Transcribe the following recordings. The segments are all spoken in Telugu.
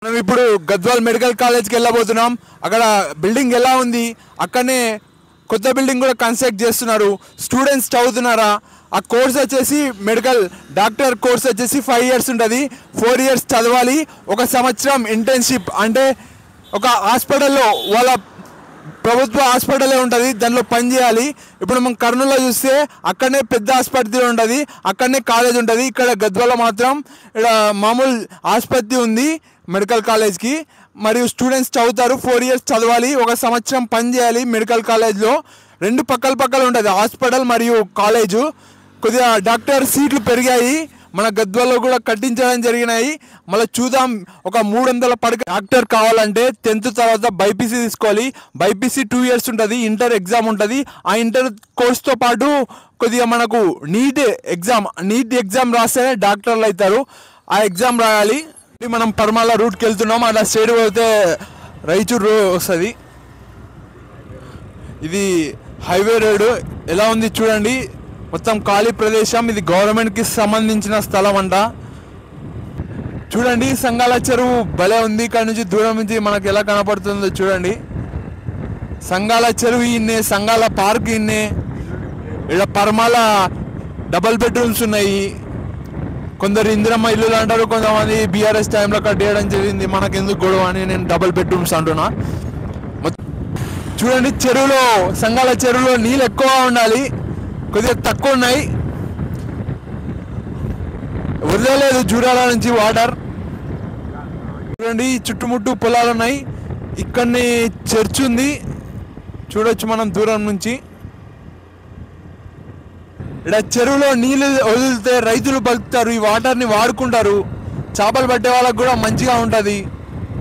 మనం ఇప్పుడు గద్వాల్ మెడికల్ కాలేజ్కి వెళ్ళబోతున్నాం. అక్కడ బిల్డింగ్ ఎలా ఉంది, అక్కడనే కొత్త బిల్డింగ్ కూడా కన్స్ట్రక్ట్ చేస్తున్నారు. స్టూడెంట్స్ చదువుతున్నారా? ఆ కోర్స్ వచ్చేసి మెడికల్ డాక్టర్ కోర్స్ వచ్చేసి 5 years ఉంటుంది. 4 years చదవాలి. 1 సంవత్సరం ఇంటర్న్షిప్ అంటే ఒక హాస్పిటల్లో వాళ్ళ ప్రభుత్వ హాస్పిటలే ఉంటుంది, దానిలో పని చేయాలి. ఇప్పుడు మనం కర్నూలులో చూస్తే అక్కడనే పెద్ద ఆసుపత్రి ఉంటుంది, అక్కడనే కాలేజ్ ఉంటుంది. ఇక్కడ గద్వాల మాత్రం ఇక్కడ మామూలు ఆసుపత్రి ఉంది మెడికల్ కాలేజ్కి. మరియు స్టూడెంట్స్ చదువుతారు, 4 years చదవాలి, 1 సంవత్సరం పని చేయాలి మెడికల్ కాలేజ్లో. 2 పక్కల ఉంటుంది హాస్పిటల్ మరియు కాలేజు. కొద్దిగా డాక్టర్ సీట్లు పెరిగాయి, మన గద్వాల్లో కూడా కట్టించడం జరిగినాయి. మళ్ళీ చూద్దాం, ఒక 300 పడక డాక్టర్ కావాలంటే 10th తర్వాత బైపీసీ తీసుకోవాలి. బైపీసీ 2 years ఉంటుంది, ఇంటర్ ఎగ్జామ్ ఉంటుంది. ఆ ఇంటర్ కోర్స్తో పాటు కొద్దిగా మనకు నీట్ ఎగ్జామ్ రాస్తేనే డాక్టర్లు అవుతారు. ఆ ఎగ్జామ్ రాయాలి. మనం పర్మాల రూట్కి వెళ్తున్నాం, అలా స్టేట్ పోతే రాయచూరు వస్తుంది. ఇది హైవే రోడ్ ఎలా ఉంది చూడండి, మొత్తం ఖాళీ ప్రదేశం. ఇది గవర్నమెంట్కి సంబంధించిన స్థలం అంట. చూడండి సంగాల చెరువు భలే ఉంది, ఇక్కడ నుంచి దూరం నుంచి మనకు ఎలా కనపడుతుందో చూడండి. సంగాల చెరువు ఇన్నే, సంగాల పార్క్ ఇన్నే. ఇక్కడ పర్మాల డబల్ బెడ్రూమ్స్ ఉన్నాయి. కొందరు ఇందిరమ్మ ఇల్లులు అంటారు, కొంతమంది బీఆర్ఎస్ టైంలో కట్టేయడం జరిగింది. మనకెందుకు గొడవ అని నేను డబల్ బెడ్రూమ్స్ అంటున్నా. చూడండి చెరువులో, సంగాల చెరువులో నీళ్ళు ఎక్కువ ఉండాలి, కొద్దిగా తక్కువ ఉన్నాయి. వదలలేదు జూరాల నుంచి వాటర్. చూడండి చుట్టుముట్టు పొలాలు ఉన్నాయి, ఇక్కడనే చర్చ్ ఉంది చూడొచ్చు మనం దూరం నుంచి. ఇక్కడ చెరువులో నీళ్ళు వదిలితే రైతులు బతుకుతారు, ఈ వాటర్ని వాడుకుంటారు. చేపలు పట్టే వాళ్ళకు కూడా మంచిగా ఉంటుంది.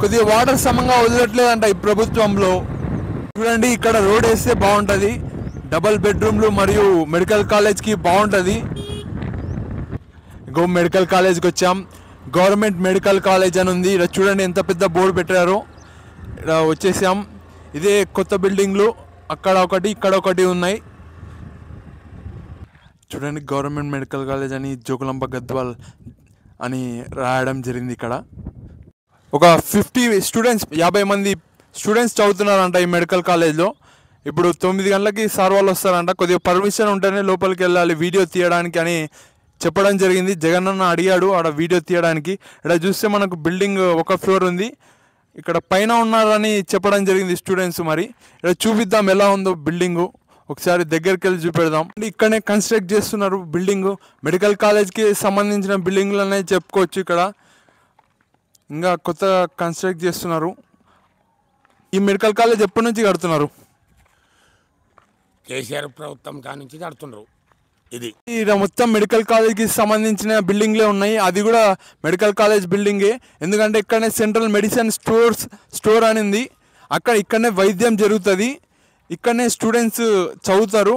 కొద్దిగా వాటర్ సమంగా వదలట్లేదంట ఈ ప్రభుత్వంలో. చూడండి ఇక్కడ రోడ్ వేస్తే బాగుంటుంది, డబల్ బెడ్రూమ్లు మరియు మెడికల్ కాలేజ్కి బాగుంటుంది. ఇంకో మెడికల్ కాలేజ్కి వచ్చాం, గవర్నమెంట్ మెడికల్ కాలేజ్ అని ఉంది. ఇక్కడ చూడండి ఎంత పెద్ద బోర్డు పెట్టారో. ఇక్కడ వచ్చేసాం, ఇదే కొత్త బిల్డింగ్లు, అక్కడ ఒకటి ఇక్కడ ఒకటి ఉన్నాయి. చూడండి గవర్నమెంట్ మెడికల్ కాలేజ్ అని జోగులాంబ గద్వాల్ అని రాయడం జరిగింది. ఇక్కడ ఒక 50 మంది స్టూడెంట్స్ చదువుతున్నారంట ఈ మెడికల్ కాలేజ్లో. ఇప్పుడు 9 గంటలకి సార్ వాళ్ళు వస్తారంట. కొద్దిగా పర్మిషన్ ఉంటేనే లోపలికి వెళ్ళాలి వీడియో తీయడానికి అని చెప్పడం జరిగింది. జగనన్న అడిగాడు ఆడ వీడియో తీయడానికి. ఇక్కడ చూస్తే మనకు బిల్డింగ్ 1 floor ఉంది, ఇక్కడ పైన ఉన్నారని చెప్పడం జరిగింది స్టూడెంట్స్. మరి ఇక్కడ చూపిద్దాం ఎలా ఉందో బిల్డింగు, ఒకసారి దగ్గరికి వెళ్ళి చూపెడదాం. ఇక్కడనే కన్స్ట్రక్ట్ చేస్తున్నారు బిల్డింగు, మెడికల్ కాలేజ్కి సంబంధించిన బిల్డింగ్లు అనేది చెప్పుకోవచ్చు. ఇక్కడ ఇంకా కొత్తగా కన్స్ట్రక్ట్ చేస్తున్నారు. ఈ మెడికల్ కాలేజ్ ఎప్పటి నుంచి కడుతున్నారు? కేసీఆర్ ప్రభుత్వం నుంచి కడుతున్నారు. ఇది మొత్తం మెడికల్ కాలేజ్కి సంబంధించిన బిల్డింగ్లే ఉన్నాయి, అది కూడా మెడికల్ కాలేజ్ బిల్డింగే. ఎందుకంటే ఇక్కడనే సెంట్రల్ మెడిసిన్ స్టోర్ అని ఉంది, ఇక్కడనే వైద్యం జరుగుతుంది, ఇక్కడనే స్టూడెంట్స్ చదువుతారు.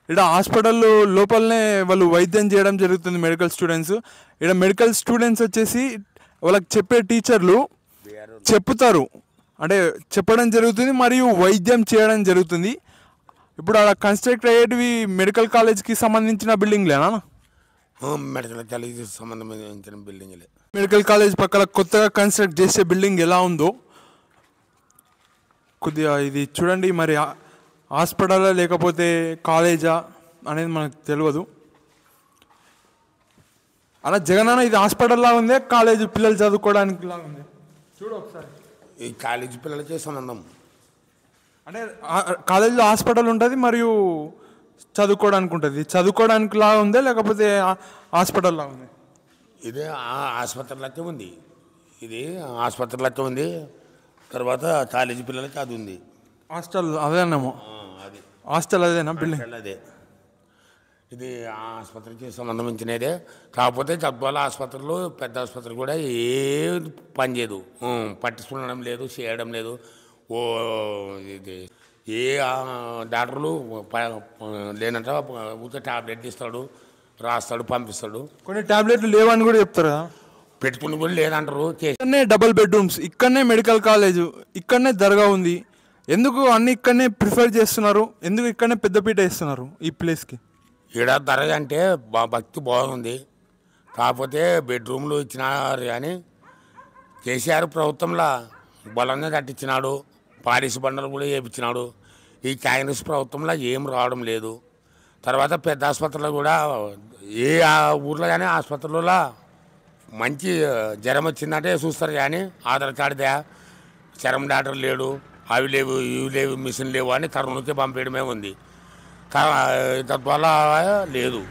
ఇక్కడ హాస్పిటల్ లోపలనే వాళ్ళు వైద్యం చేయడం జరుగుతుంది మెడికల్ స్టూడెంట్స్. ఇక్కడ మెడికల్ స్టూడెంట్స్ వచ్చేసి వాళ్ళకి చెప్పే టీచర్లు చెప్తారు, అంటే చెప్పడం జరుగుతుంది మరియు వైద్యం చేయడం జరుగుతుంది. ఇప్పుడు అలా కన్స్ట్రక్ట్ అయ్యేటివి మెడికల్ కాలేజ్కి సంబంధించిన బిల్డింగ్లేనా? మెడికల్ కాలేజ్ సంబంధించిన బిల్డింగ్లే. మెడికల్ కాలేజ్ పక్కన కొత్తగా కన్స్ట్రక్ట్ చేసే బిల్డింగ్ ఎలా ఉందో కొద్దిగా ఇది చూడండి. మరి హాస్పిటలా లేకపోతే కాలేజా అనేది మనకు తెలియదు. అలా జగనన్న ఇది హాస్పిటల్ లాగా ఉంది, కాలేజ్ పిల్లలు చదువుకోవడానికి లాగా ఉంది. చూడు ఒకసారి, ఈ కాలేజీ పిల్లలకే సంబంధం. అంటే కాలేజీలో హాస్పిటల్ ఉంటుంది మరియు చదువుకోవడానికి ఉంటుంది. చదువుకోవడానికి లాగా ఉందే లేకపోతే హాస్పిటల్ లాగా ఉంది? ఇదే ఆసుపత్రులకే ఉంది, ఇది ఆసుపత్రులకే ఉంది. తర్వాత కాలేజీ పిల్లలకి అది ఉంది. హాస్టల్ అదేనేమో, అది హాస్టల్ అదేనా బిల్డింగ్? అదే, ఇది ఆసుపత్రికి సంబంధించినదే. కాకపోతే గద్వాల ఆసుపత్రులు పెద్ద ఆసుపత్రులు కూడా ఏ పని చేయదు, పట్టించుకోవడం లేదు, చేయడం లేదు. ఇది ఏ డాక్టర్లు లేనంట ఊరికే టాబ్లెట్ ఇస్తాడు, రాస్తాడు, పంపిస్తాడు. కొన్ని టాబ్లెట్లు లేవని కూడా చెప్తారు కదా, పెట్టుకుని కూడా లేదంటారు. ఇక్కడనే డబుల్ బెడ్రూమ్స్, ఇక్కడనే మెడికల్ కాలేజ్, ఇక్కడనే దర్గా ఉంది. ఎందుకు అన్ని ఇక్కడనే ప్రిఫర్ చేస్తున్నారు? ఎందుకు ఇక్కడనే పెద్దపీట ఇస్తున్నారు ఈ ప్లేస్కి? ఈడ దర్గా అంటే భక్తి బాగుంది, కాకపోతే బెడ్రూమ్లు ఇచ్చినారు కానీ కేసీఆర్ ప్రభుత్వంలో బలంగా కట్టించినాడు, పాలిస్ బండలు కూడా వేయించినాడు. ఈ కాంగ్రెస్ ప్రభుత్వంలో ఏం రావడం లేదు. తర్వాత పెద్ద ఆసుపత్రులు కూడా ఏ ఊర్లో కానీ ఆసుపత్రులలో మంచి జ్వరం వచ్చిందంటే చూస్తారు, కానీ ఆధార్ కార్డుదే చర్మ డాక్టర్ లేడు, అవి లేవు ఇవి లేవు మిషన్ లేవు అని తరుణులకి పంపేయడమే ఉంది. తద్వల్ల లేదు,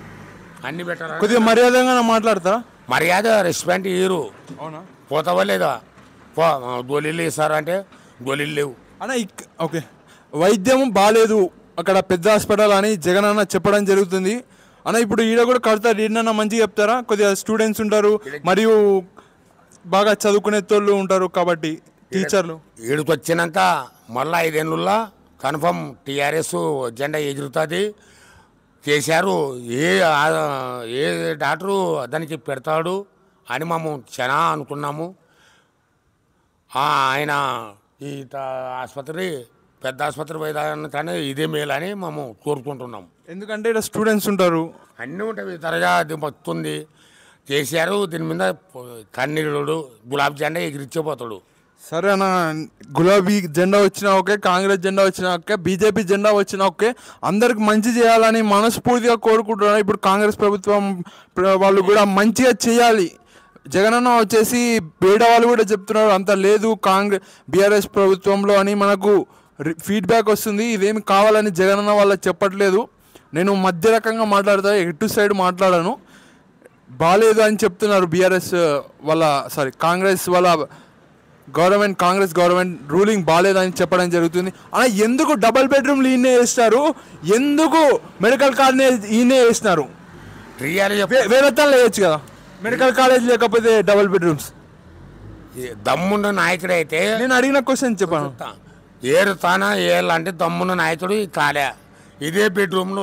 అన్ని బెటర్. కొద్దిగా మర్యాదగా మాట్లాడతారా? మర్యాద రెస్పెక్ట్ ఇయ్యరు. అవునా? పోతావా లేదా, గోళీలు ఇస్తారు అంటే గోళీలు లేవు అన్న. ఓకే, వైద్యం బాగాలేదు అక్కడ పెద్ద హాస్పిటల్ అని జగన్ అన్న చెప్పడం జరుగుతుంది అన్న. ఇప్పుడు ఈడ కూడా కడతారు, ఈడన్నా మంచిగా చెప్తారా? కొద్దిగా స్టూడెంట్స్ ఉంటారు, మరియు బాగా చదువుకునే తోళ్ళు ఉంటారు కాబట్టి టీచర్లు. ఈడికి వచ్చినాక మళ్ళీ 5 ఏళ్ళుల్లో కన్ఫర్మ్ టీఆర్ఎస్ జెండా ఎగురుతుంది. కేసీఆర్ ఏ డాక్టరు దానికి పెడతాడు అని మేము చాలా అనుకున్నాము. ఆయన ఈ ఆసుపత్రి పెద్ద ఆసుపత్రి పోయేదానికనే ఇదే మేలని మేము కోరుకుంటున్నాము. ఎందుకంటే ఇక్కడ స్టూడెంట్స్ ఉంటారు, అన్నీ ఉంటాయి. త్వరగా అది వస్తుంది. కేసీఆర్ దీని మీద కన్నీరుడు గులాబీ జెండా ఎగిరిచ్చిపోతాడు. సరే అన్న, గులాబీ జెండా వచ్చినా ఓకే, కాంగ్రెస్ జెండా వచ్చినా ఓకే, బీజేపీ జెండా వచ్చినా ఓకే, అందరికి మంచి చేయాలని మనస్ఫూర్తిగా కోరుకుంటున్నారు. ఇప్పుడు కాంగ్రెస్ ప్రభుత్వం వాళ్ళు కూడా మంచిగా చేయాలి. జగనన్న వచ్చేసి పేదవాళ్ళు కూడా చెప్తున్నారు అంత లేదు బీఆర్ఎస్ ప్రభుత్వంలో అని మనకు ఫీడ్బ్యాక్ వస్తుంది. ఇదేమి కావాలని జగనన్న వాళ్ళకి చెప్పట్లేదు. నేను మధ్య రకంగా మాట్లాడతా, ఎటు సైడ్ మాట్లాడాను. బాగాలేదు అని చెప్తున్నారు బీఆర్ఎస్ వాళ్ళ కాంగ్రెస్ వాళ్ళ గవర్నమెంట్, కాంగ్రెస్ గవర్నమెంట్ రూలింగ్ బాగాలేదని చెప్పడం జరుగుతుంది. అలా ఎందుకు డబల్ బెడ్రూమ్లు ఈయనే వేస్తారు, ఎందుకు మెడికల్ కాలేజ్ ఈయనే వేస్తున్నారు? వేరే తల్లి వేయచ్చు కదా, మెడికల్ కాలేజ్ లేకపోతే డబల్ బెడ్రూమ్స్. దమ్మున్న నాయకుడు అయితే నేను అడిగిన క్వశ్చన్ చెప్పాను. ఏరుతానా ఏళ్ళంటే దమ్మున్న నాయకుడు కాలే. ఇదే బెడ్రూమ్లో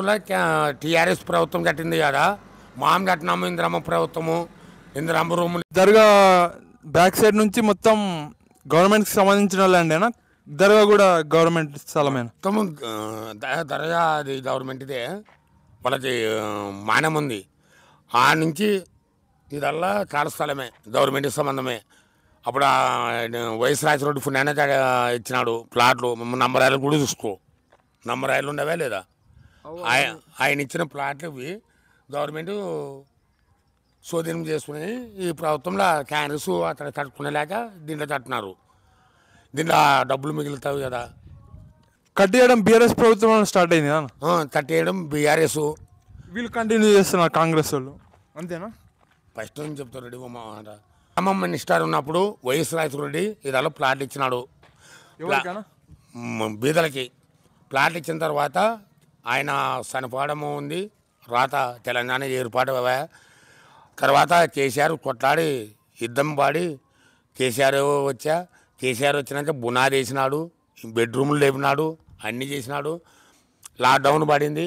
టీఆర్ఎస్ ప్రభుత్వం కట్టింది కదా, మామ కట్టినాము ఇందిరమ్మ ప్రభుత్వము, ఇందిరమ్మ రూములు. దర్గా బ్యాక్ సైడ్ నుంచి మొత్తం గవర్నమెంట్కి సంబంధించిన ల్యాండేనా? దర్గా కూడా గవర్నమెంట్ స్థలమేనా? మొత్తము దర్గా అది గవర్నమెంట్దే, వాళ్ళకి మానం ఉంది. ఆ నుంచి ఇదల్లా కాల స్థలమే, గవర్నమెంట్ సంబంధమే. అప్పుడు వైఎస్ రాజరెడ్డి పుణ్యాన ఇచ్చినాడు ప్లాట్లు. నంబర్ ఆయిలు కూడా చూసుకో, నంబర్ ఆయిలు ఉండవే లేదా? ఆయన ఇచ్చిన ప్లాట్లు ఇవి గవర్నమెంట్ స్వాధీనం చేసుకుని ఈ ప్రభుత్వంలో కాంగ్రెస్ అతను తట్టుకునేలేక దీంట్లో తట్టున్నారు. దీంట్లో డబ్బులు మిగులుతావు కదా. కట్టేయడం బీఆర్ఎస్ ప్రభుత్వం స్టార్ట్ అయింది, కట్టేయడం బీఆర్ఎస్. వీళ్ళు కంటిన్యూ చేస్తున్నారు కాంగ్రెస్ వాళ్ళు, అంతేనా? ఫస్ట్ నుంచి చెప్తారు రెడ్డి ఖమ్మం మినిస్టర్ ఉన్నప్పుడు వైఎస్ రాజరెడ్డి ఇదాలో ప్లాట్లు ఇచ్చినాడు బీదలకి. ప్లాట్లు ఇచ్చిన తర్వాత ఆయన చనిపోవడము ఉంది, రాత తెలంగాణ ఏర్పాటు తర్వాత కేసీఆర్ కొట్లాడి యుద్ధం పాడి కేసీఆర్ వచ్చినాక బునాది వేసినాడు, బెడ్రూమ్లు లేపినాడు, అన్నీ చేసినాడు. లాక్డౌన్ పడింది.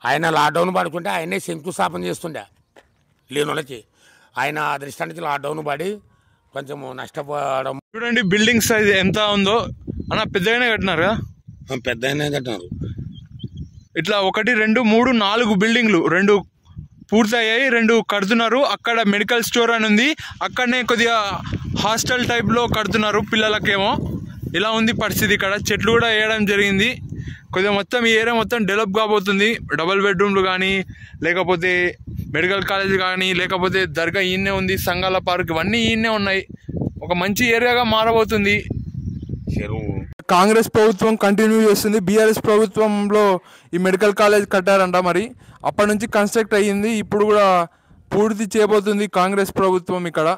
ఆయన లాక్డౌన్ పడుకుంటే ఆయనే శంకుస్థాపన చేస్తుండే లేనులకి. ఆయన అదృష్టానికి లాక్డౌన్ పడి కొంచెం నష్టపోవడం. చూడండి బిల్డింగ్ సైజ్ ఎంత ఉందో అన్న, పెద్దగానే కట్టినారు కదా? పెద్దగానే కట్టినారు. ఇట్లా 1, 2, 3, 4 బిల్డింగ్లు, 2 పూర్తయ్యాయి, 2 కడుతున్నారు. అక్కడ మెడికల్ స్టోర్ అని ఉంది, అక్కడనే కొద్దిగా హాస్టల్ టైప్లో కడుతున్నారు పిల్లలకేమో. ఇలా ఉంది పరిస్థితి. ఇక్కడ చెట్లు కూడా వేయడం జరిగింది. కొద్దిగా మొత్తం ఈ ఏరియా మొత్తం డెవలప్ కాబోతుంది. డబల్ బెడ్రూమ్లు కానీ, లేకపోతే మెడికల్ కాలేజ్ కానీ, లేకపోతే దర్గా ఈయనే ఉంది, సంఘాల పార్క్, ఇవన్నీ ఈయనే ఉన్నాయి. ఒక మంచి ఏరియాగా మారబోతుంది. కాంగ్రెస్ ప్రభుత్వం కంటిన్యూ చేస్తుంది. బీఆర్ఎస్ ప్రభుత్వంలో ఈ మెడికల్ కాలేజ్ కట్టారంట, మరి అప్పటి నుంచి కన్స్ట్రక్ట్ అయ్యింది. ఇప్పుడు కూడా పూర్తి చేయబోతుంది కాంగ్రెస్ ప్రభుత్వం ఇక్కడ.